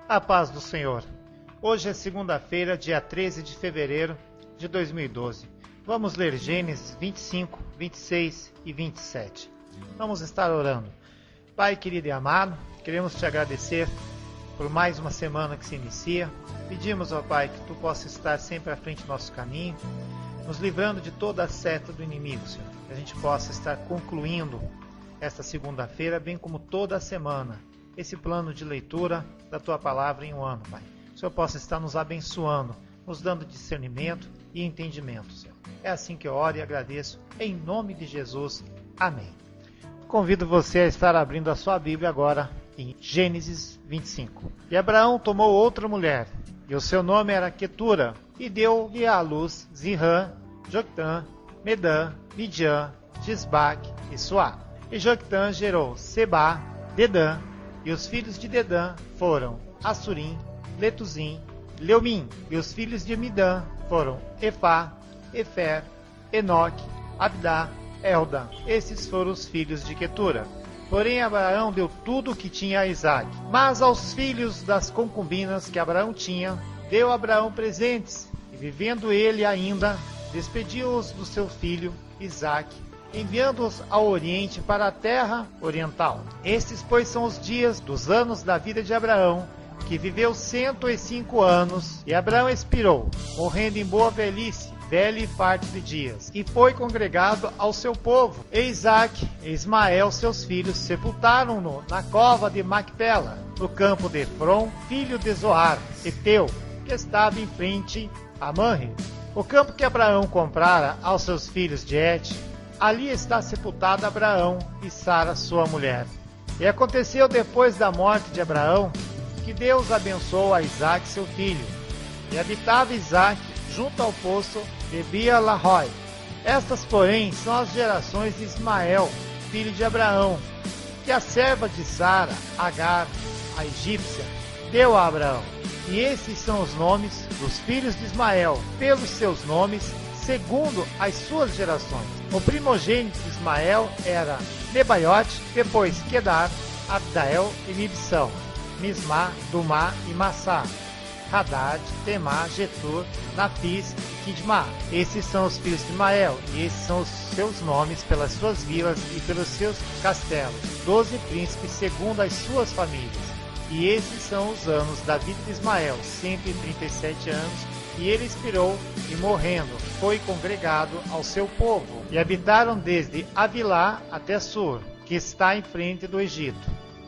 A paz do Senhor. Hoje é segunda-feira, dia 13 de fevereiro de 2012. Vamos ler Gênesis 25, 26 e 27. Vamos estar orando. Pai querido e amado, queremos te agradecer por mais uma semana que se inicia. Pedimos, ó Pai, que tu possa estar sempre à frente do nosso caminho, nos livrando de toda a seta do inimigo, Senhor. Que a gente possa estar concluindo esta segunda-feira, bem como toda a semana, esse plano de leitura da Tua Palavra em um ano, Pai. Que o Senhor possa estar nos abençoando, nos dando discernimento e entendimento, Senhor. É assim que eu oro e agradeço, em nome de Jesus. Amém. Convido você a estar abrindo a sua Bíblia agora em Gênesis 25. E Abraão tomou outra mulher, e o seu nome era Quetura, e deu-lhe à luz Zirã, Joctã, Medã, Midian, Gisbaque e Suá. E Joctã gerou Sebá, Dedã, e os filhos de Dedã foram Assurim, Letuzim, Leumim. E os filhos de Midã foram Efá, Efer, Enoque, Abdá, Elda. Esses foram os filhos de Quetura. Porém Abraão deu tudo o que tinha a Isaque. Mas aos filhos das concubinas que Abraão tinha, deu Abraão presentes. E vivendo ele ainda, despediu-os do seu filho Isaque, enviando-os ao oriente para a terra oriental. Estes, pois, são os dias dos anos da vida de Abraão, que viveu 105 anos, e Abraão expirou, morrendo em boa velhice, velho e farto de dias, e foi congregado ao seu povo. E Isaque e Ismael, seus filhos, sepultaram-no na cova de Macpela, no campo de Efron, filho de Zoar, Eteu, que estava em frente a Manre. O campo que Abraão comprara aos seus filhos de Et. Ali está sepultado Abraão e Sara, sua mulher. E aconteceu depois da morte de Abraão, que Deus abençoou a Isaque, seu filho. E habitava Isaque junto ao poço de Beer-lahai. Estas, porém, são as gerações de Ismael, filho de Abraão, que a serva de Sara, Agar, a egípcia, deu a Abraão. E esses são os nomes dos filhos de Ismael, pelos seus nomes, segundo as suas gerações. O primogênito de Ismael era Nebaiote, depois Quedar, Abdael e Mibsão, Mismá, Dumá e Massá, Hadad, Temá, Getur, Nafis e Kidmá. Esses são os filhos de Ismael, e esses são os seus nomes pelas suas vilas e pelos seus castelos, 12 príncipes segundo as suas famílias. E esses são os anos da vida de Ismael, 137 anos, e ele expirou, e morrendo, foi congregado ao seu povo. E habitaram desde Avilá até Sur, que está em frente do Egito,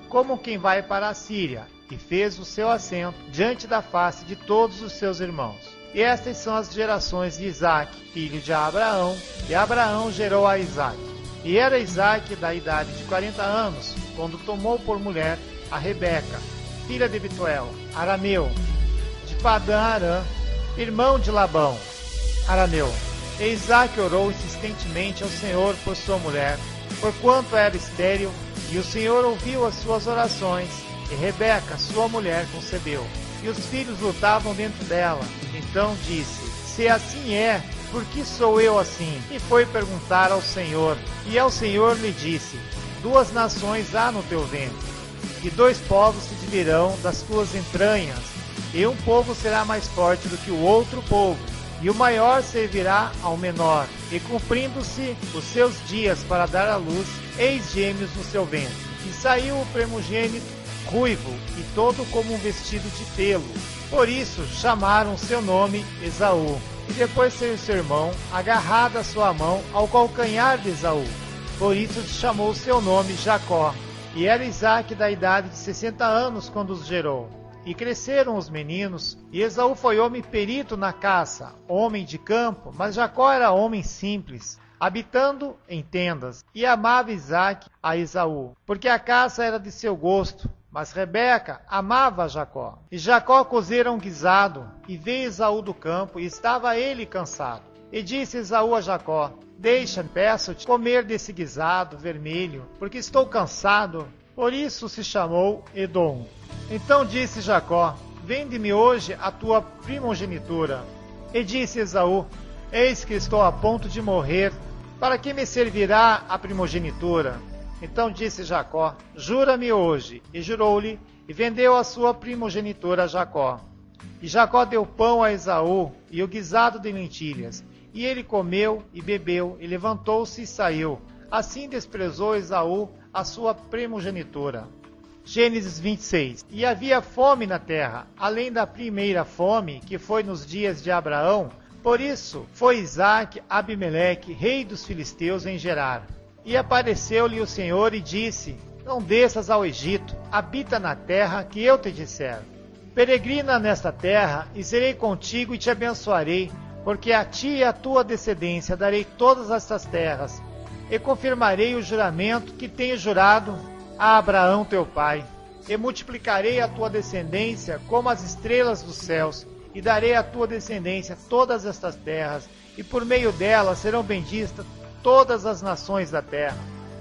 como quem vai para a Síria, e fez o seu assento diante da face de todos os seus irmãos. E estas são as gerações de Isaque, filho de Abraão, e Abraão gerou a Isaque. E era Isaque da idade de 40 anos, quando tomou por mulher a Rebeca, filha de Betuel, arameu, de Padã-Arã, irmão de Labão, arameu. E Isaque orou insistentemente ao Senhor por sua mulher, porquanto era estéril, e o Senhor ouviu as suas orações, e Rebeca, sua mulher, concebeu. E os filhos lutavam dentro dela. Então disse: se assim é, por que sou eu assim? E foi perguntar ao Senhor. E ao Senhor lhe disse: 2 nações há no teu ventre, e 2 povos se dividirão das tuas entranhas, e um povo será mais forte do que o outro povo, e o maior servirá ao menor. E cumprindo-se os seus dias para dar à luz, eis gêmeos no seu ventre. E saiu o primogênito ruivo, e todo como um vestido de pelo. Por isso chamaram seu nome Esaú. E depois saiu seu irmão, agarrado a sua mão ao calcanhar de Esaú. Por isso chamou seu nome Jacó. E era Isaque da idade de 60 anos quando os gerou. E cresceram os meninos, e Esaú foi homem perito na caça, homem de campo, mas Jacó era homem simples, habitando em tendas. E amava Isaque a Esaú, porque a caça era de seu gosto, mas Rebeca amava Jacó. E Jacó cozera um guisado, e veio Esaú do campo, e estava ele cansado. E disse Esaú a Jacó: deixa-me, peço-te, comer desse guisado vermelho, porque estou cansado. Por isso se chamou Edom. Então disse Jacó: vende-me hoje a tua primogenitura. E disse Esaú: eis que estou a ponto de morrer, para que me servirá a primogenitura? Então disse Jacó: jura-me hoje. E jurou-lhe, e vendeu a sua primogenitura a Jacó. E Jacó deu pão a Esaú e o guisado de lentilhas, e ele comeu e bebeu, e levantou-se e saiu. Assim desprezou Esaú a sua primogenitura. Gênesis 26. E havia fome na terra, além da primeira fome, que foi nos dias de Abraão. Por isso foi Isaque a Abimeleque, rei dos filisteus, em Gerar. E apareceu-lhe o Senhor e disse: Não desças ao Egito, habita na terra que eu te disser. Peregrina nesta terra, e serei contigo e te abençoarei, porque a ti e à tua descendência darei todas estas terras, e confirmarei o juramento que tenho jurado a Abraão teu pai, e multiplicarei a tua descendência como as estrelas dos céus, e darei à tua descendência todas estas terras, e por meio delas serão benditas todas as nações da terra.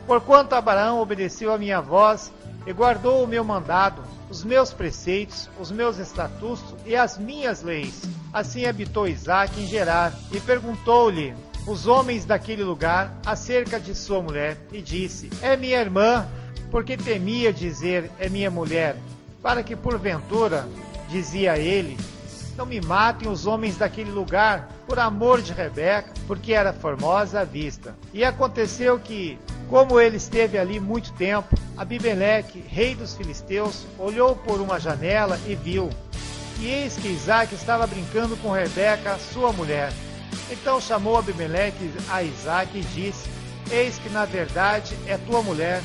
Porquanto Abraão obedeceu a minha voz, e guardou o meu mandado, os meus preceitos, os meus estatutos e as minhas leis. Assim habitou Isaque em Gerar, e perguntou-lhe os homens daquele lugar acerca de sua mulher, e disse: É minha irmã, porque temia dizer: é minha mulher, para que porventura, dizia ele, não me matem os homens daquele lugar, por amor de Rebeca, porque era formosa à vista. E aconteceu que, como ele esteve ali muito tempo, Abimeleque, rei dos filisteus, olhou por uma janela e viu. E eis que Isaque estava brincando com Rebeca, sua mulher. Então chamou Abimeleque a Isaque e disse: Eis que na verdade é tua mulher.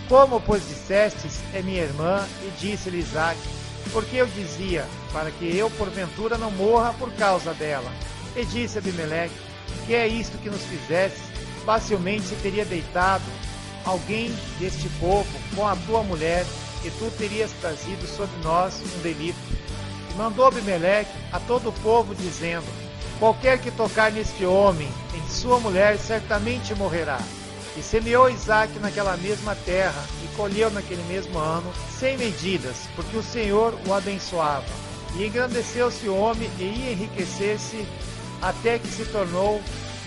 Como, pois, dissestes, é minha irmã, e disse-lhe Isaque: Porque eu dizia, para que eu porventura não morra por causa dela. E disse Abimeleque: Que é isto que nos fizestes? Facilmente se teria deitado alguém deste povo com a tua mulher, e tu terias trazido sobre nós um delito. E mandou Abimeleque a todo o povo, dizendo: Qualquer que tocar neste homem, em sua mulher, certamente morrerá. E semeou Isaque naquela mesma terra, e colheu naquele mesmo ano 100 medidas, porque o Senhor o abençoava. E engrandeceu-se o homem, e ia enriquecer-se, até que se tornou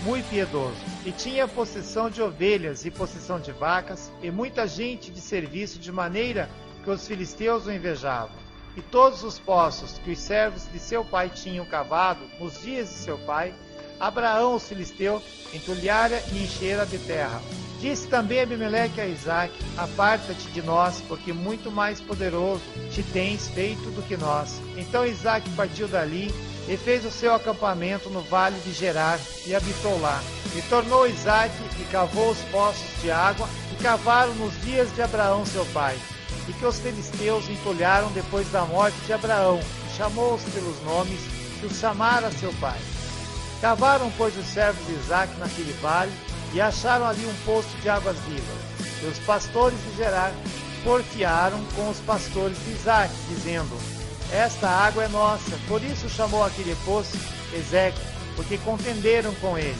muito piedoso. E tinha possessão de ovelhas e possessão de vacas, e muita gente de serviço, de maneira que os filisteus o invejavam. E todos os poços que os servos de seu pai tinham cavado nos dias de seu pai, Abraão, os filisteus, entulhara e enchera de terra. Disse também Abimeleque a Isaque: Aparta-te de nós, porque muito mais poderoso te tens feito do que nós. Então Isaque partiu dali e fez o seu acampamento no vale de Gerar, e habitou lá. E tornou Isaque e cavou os poços de água, que cavaram nos dias de Abraão seu pai, e que os filisteus entulharam depois da morte de Abraão, e chamou-os pelos nomes que os chamara seu pai. Cavaram, pois, os servos de Isaque naquele vale, e acharam ali um poço de águas vivas. E os pastores de Gerar porfiaram com os pastores de Isaque, dizendo: Esta água é nossa. Por isso chamou aquele poço Ezeque, porque contenderam com ele.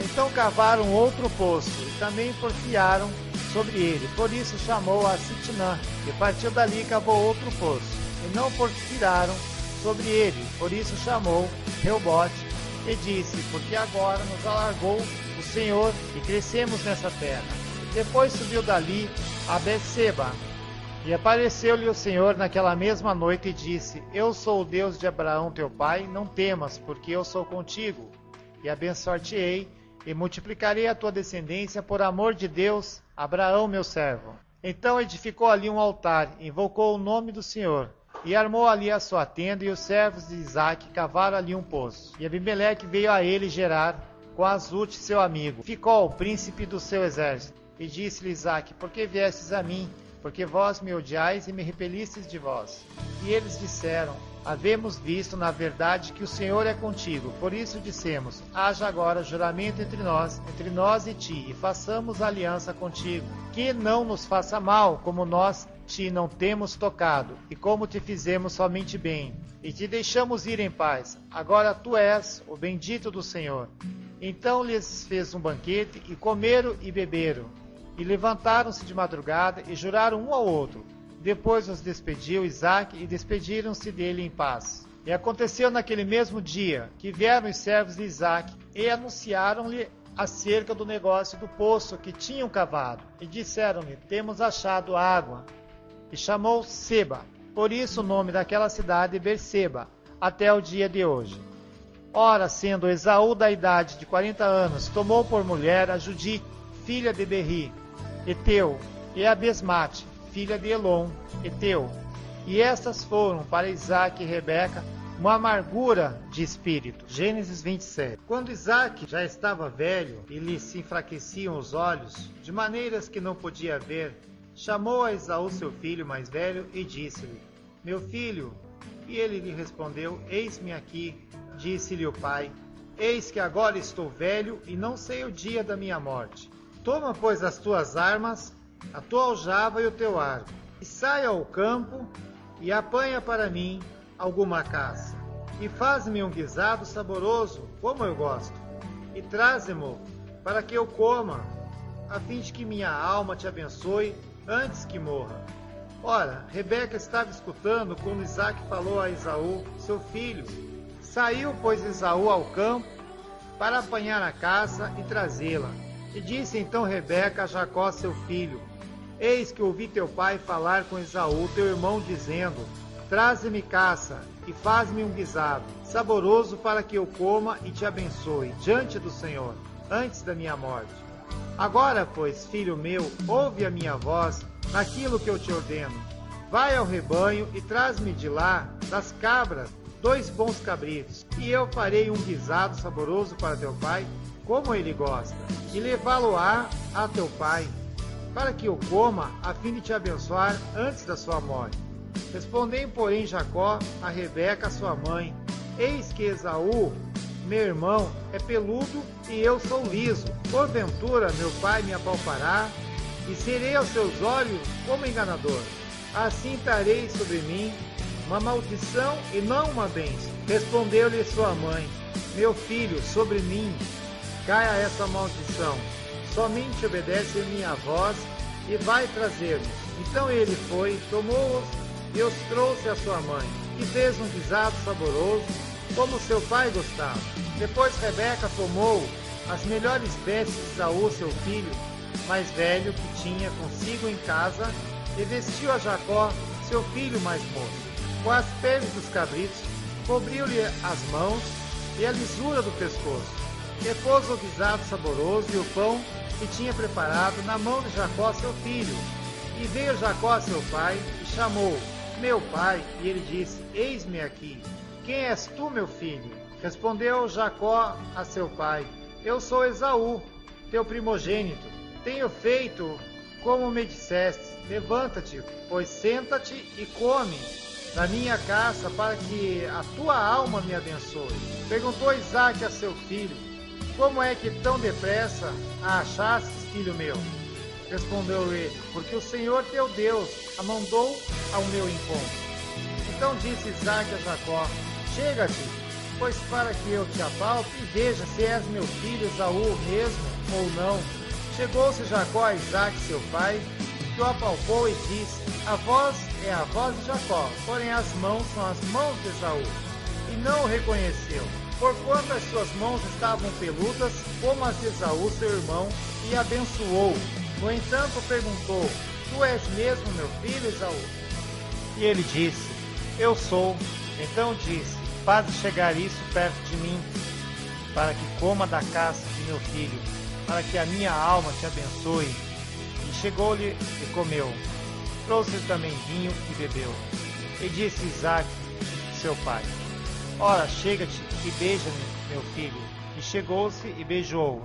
Então cavaram outro poço, e também porfiaram sobre ele. Por isso chamou a Sitnã, e partiu dali e cavou outro poço. E não porfiaram sobre ele. Por isso chamou Reobote, e disse: Porque agora nos alargou o Senhor, e crescemos nessa terra. Depois subiu dali a Beceba, e apareceu-lhe o Senhor naquela mesma noite, e disse: Eu sou o Deus de Abraão teu pai, não temas, porque eu sou contigo, e abençoar-te-ei, e multiplicarei a tua descendência por amor de Deus, Abraão meu servo. Então edificou ali um altar, invocou o nome do Senhor, e armou ali a sua tenda, e os servos de Isaque cavaram ali um poço. E Abimeleque veio a ele Gerar, com Azute seu amigo, Ficol, príncipe do seu exército. E disse-lhe Isaque: Por que viestes a mim? Porque vós me odiais e me repelistes de vós. E eles disseram: Havemos visto, na verdade, que o Senhor é contigo. Por isso dissemos: Haja agora juramento entre nós e ti, e façamos aliança contigo, que não nos faça mal, como nós te não temos tocado, e como te fizemos somente bem, e te deixamos ir em paz. Agora tu és o bendito do Senhor. Então lhes fez um banquete, e comeram e beberam, e levantaram-se de madrugada, e juraram um ao outro. Depois os despediu Isaque, e despediram-se dele em paz. E aconteceu naquele mesmo dia, que vieram os servos de Isaque, e anunciaram-lhe acerca do negócio do poço que tinham cavado. E disseram-lhe: Temos achado água. e chamou Seba. Por isso o nome daquela cidade é Berseba, até o dia de hoje. Ora, sendo Esaú da idade de 40 anos, tomou por mulher a Judite, filha de Berri, Eteu, e a Besmate, filha de Elon, Eteu. E estas foram para Isaque e Rebeca uma amargura de espírito. Gênesis 27. Quando Isaque já estava velho e lhe se enfraqueciam os olhos, de maneiras que não podia ver, chamou a Esaú seu filho mais velho e disse-lhe: Meu filho. E ele lhe respondeu: Eis-me aqui. Disse-lhe o pai: Eis que agora estou velho e não sei o dia da minha morte. Toma, pois, as tuas armas, a tua aljava e o teu arco, e saia ao campo e apanha para mim alguma caça, e faz-me um guisado saboroso, como eu gosto, e traze-mo para que eu coma, a fim de que minha alma te abençoe antes que morra. Ora, Rebeca estava escutando quando Isaque falou a Esaú, seu filho. Saiu, pois, Esaú ao campo para apanhar a caça e trazê-la. E disse então Rebeca a Jacó, seu filho: Eis que ouvi teu pai falar com Esaú, teu irmão, dizendo: Traze-me caça e faz-me um guisado, saboroso, para que eu coma e te abençoe diante do Senhor, antes da minha morte. Agora, pois, filho meu, ouve a minha voz naquilo que eu te ordeno. Vai ao rebanho e traz-me de lá, das cabras, 2 bons cabritos, e eu farei um guisado saboroso para teu pai, como ele gosta, e levá-lo-á a teu pai, para que eu coma, a fim de te abençoar antes da sua morte. Respondeu, porém, Jacó a Rebeca, sua mãe: Eis que Esaú, meu irmão, é peludo e eu sou liso. Porventura meu pai me apalpará, e serei aos seus olhos como enganador. Assim trarei sobre mim uma maldição e não uma bênção. Respondeu-lhe sua mãe: Meu filho, sobre mim caia essa maldição. Somente obedece a minha voz e vai trazer-nos. Então ele foi, tomou-os e os trouxe à sua mãe, e fez um guisado saboroso, como seu pai gostava. Depois Rebeca tomou as melhores vestes de Esaú, seu filho mais velho, que tinha consigo em casa, e vestiu a Jacó, seu filho mais moço. Com as peles dos cabritos, cobriu-lhe as mãos e a lisura do pescoço. E pôs o guisado saboroso e o pão que tinha preparado na mão de Jacó, seu filho. E veio Jacó, seu pai, e chamou: Meu pai. E ele disse: Eis-me aqui. Quem és tu, meu filho? Respondeu Jacó a seu pai: Eu sou Esaú, teu primogênito. Tenho feito como me disseste. Levanta-te, pois senta-te e come da minha caça, para que a tua alma me abençoe. Perguntou Isaque a seu filho: Como é que tão depressa a achastes, filho meu? Respondeu ele: Porque o Senhor teu Deus a mandou ao meu encontro. Então disse Isaque a Jacó: Chega-te, pois para que eu te apalte e veja se és meu filho Esaú mesmo ou não. Chegou-se Jacó a Isaque seu pai, que o apalpou e disse: A voz é a voz de Jacó, porém as mãos são as mãos de Esaú. E não o reconheceu, porquanto as suas mãos estavam peludas como as de Esaú seu irmão, e abençoou. No entanto perguntou: Tu és mesmo meu filho, Esaú? E ele disse: Eu sou. Então disse: Faze chegar isso perto de mim, para que coma da caça de meu filho, para que a minha alma te abençoe. E chegou-lhe e comeu. Trouxe-lhe também vinho e bebeu. E disse Isaque, seu pai: Ora, chega-te e beija-me, meu filho. E chegou-se e beijou-o.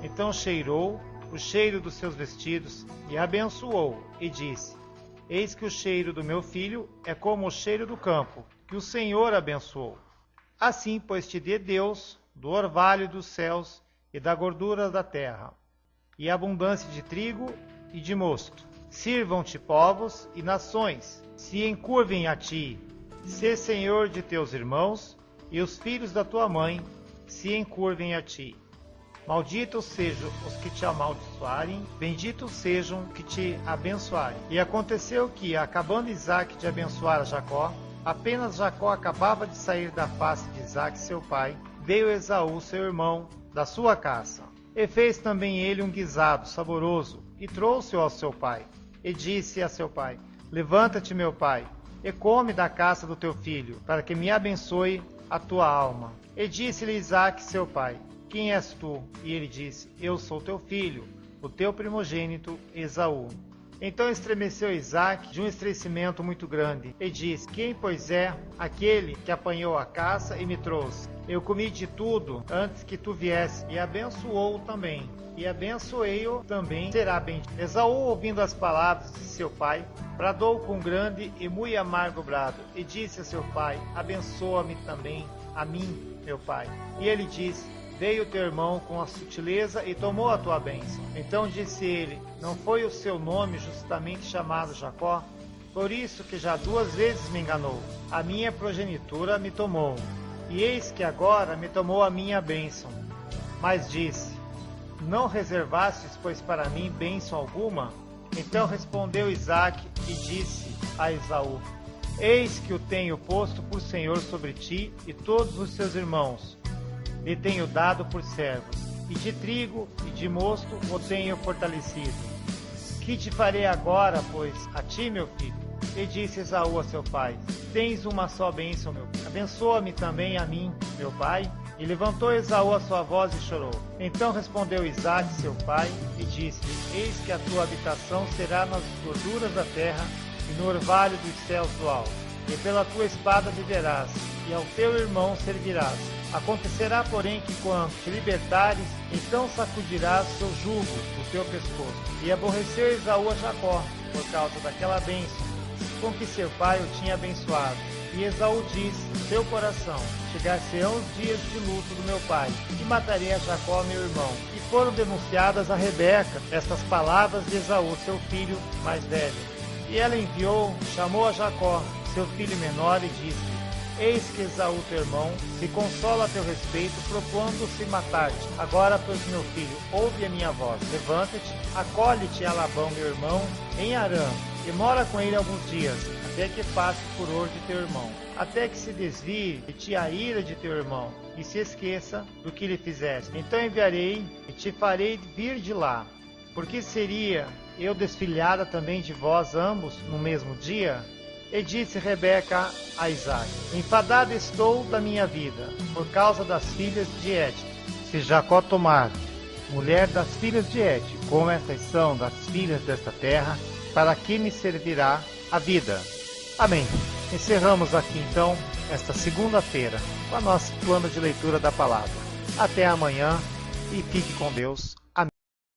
Então cheirou o cheiro dos seus vestidos e abençoou, e disse: Eis que o cheiro do meu filho é como o cheiro do campo, que o Senhor abençoou. Assim, pois, te dê Deus do orvalho dos céus e da gordura da terra, e abundância de trigo e de mosto. Sirvam-te povos e nações, se encurvem a ti. Sê senhor de teus irmãos, e os filhos da tua mãe se encurvem a ti. Malditos sejam os que te amaldiçoarem, benditos sejam os que te abençoarem. E aconteceu que, acabando Isaque de abençoar a Jacó, apenas Jacó acabava de sair da face de Isaque seu pai, veio Esaú seu irmão da sua caça. E fez também ele um guisado saboroso, e trouxe-o ao seu pai. E disse a seu pai: levanta-te, meu pai, e come da caça do teu filho, para que me abençoe a tua alma. E disse-lhe Isaque, seu pai, quem és tu? E ele disse, eu sou teu filho, o teu primogênito Esaú. Então estremeceu Isaque de um estremecimento muito grande, e disse, quem pois é aquele que apanhou a caça e me trouxe? Eu comi de tudo antes que tu viesse, e abençoou-o também. E abençoei-o também, será bendito. Esaú, ouvindo as palavras de seu pai, bradou com grande e muito amargo brado, e disse a seu pai, abençoa-me também, a mim, meu pai. E ele disse, veio teu irmão com a sutileza e tomou a tua bênção. Então disse ele, não foi o seu nome justamente chamado Jacó? Por isso que já 2 vezes me enganou. A minha progenitura me tomou, e eis que agora me tomou a minha bênção. Mas disse, não reservastes, pois, para mim bênção alguma? Então respondeu Isaque e disse a Esaú, eis que o tenho posto por senhor sobre ti e todos os seus irmãos. Lhe tenho dado por servos, e de trigo e de mosto o tenho fortalecido. Que te farei agora, pois, a ti, meu filho? E disse Esaú a seu pai, tens uma só bênção, meu pai. Abençoa-me também a mim, meu pai. E levantou Esaú a sua voz e chorou. Então respondeu Isaque, seu pai, e disse-lhe, eis que a tua habitação será nas gorduras da terra e no orvalho dos céus do alto. E pela tua espada viverás, e ao teu irmão servirás. Acontecerá, porém, que quando te libertares, então sacudirás seu jugo do teu pescoço. E aborreceu Esaú a Jacó, por causa daquela bênção, com que seu pai o tinha abençoado. E Esaú disse no seu coração, chegar-se-ão os dias de luto do meu pai, e matarei a Jacó, meu irmão. E foram denunciadas a Rebeca estas palavras de Esaú, seu filho mais velho. E ela enviou, chamou a Jacó, seu filho menor, e disse, eis que Esaú, teu irmão, se consola a teu respeito, propondo-se matar-te. Agora, pois, meu filho, ouve a minha voz. Levanta-te, acolhe-te a Labão, meu irmão, em Harã, e mora com ele alguns dias, até que passe o furor de teu irmão, até que se desvie de ti a ira de teu irmão, e se esqueça do que lhe fizeste. Então enviarei e te farei vir de lá. Porque seria eu desfilhada também de vós ambos no mesmo dia? E disse Rebeca a Isaque, enfadada estou da minha vida, por causa das filhas de Et. Se Jacó tomar mulher das filhas de Et, como estas são das filhas desta terra, para que me servirá a vida? Amém. Encerramos aqui então, esta segunda-feira, com o nosso plano de leitura da palavra. Até amanhã e fique com Deus.